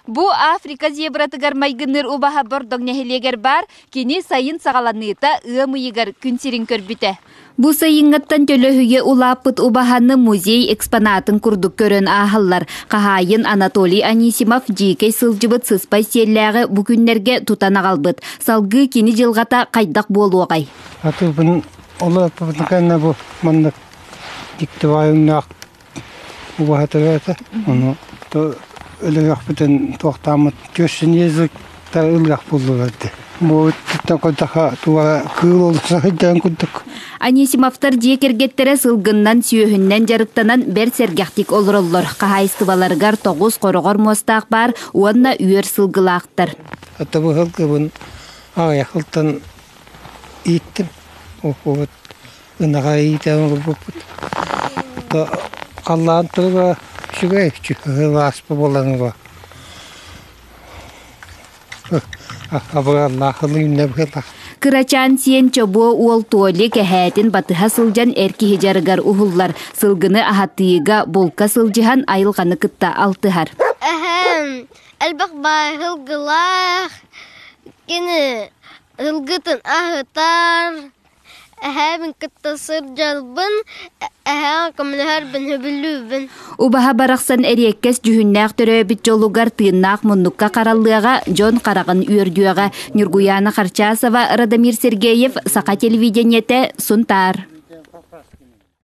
Бу Африка зебратыгар майгыныр убаха бордоң нехилегер бар, кини сайын сағаланыйта ымыйыгар күнсерин көрбіті. Бу сайынгаттан төлөһүге улаппыт убаханы музей экспонатын курдук көрөн ахаллар. Кахайын Анатолий Анисимов жийкей сылжыбыт сыспай селләгы бу күннерге тутана калбыт. Салгы кини жылгата кайдак болугай. Атыбын олаппытыкана бу мандык диктивайымнак убахатыгата. Ону өлөгөк бүтүн токтамыт көшсүн език та ылгак болугады. Бу тактака туа кыл олса хайдан кудук. Анисимовтар жекергеттере сылгыннан сүйөһүннен жарыктанан бер сергяхтик олороллор. Кахайстыбаларгар 9 корогор мостак бар, уанна үйөр сылгылаактар. Ата бу хылгыбын аяхылтан иттим. Вот ынага итем бупут. Та каллан туга шугай чыгыласпы боланга. Кырачан сиен чобо уол туоли кэхэтин батыха сылжан эрки хижарыгар ухуллар. Сылгыны ахатыйга болка сылжыхан айылғаны кытта алтыхар. Әлбақ бай хылгылах, кені хылгытын ахытар, әхәбін кытта сыр жалбын, әхәң көмілер бін хөбіллүбін. Убаха барақсан әреккес жүхіннәқ түрі бит жолугар тыыннақ мұнныққа қаралыға, Джон қарағын үйірдуяға Нюргуяна Харчасова, Радамир Сергеев, Сақа телевидениеті, Сунтар.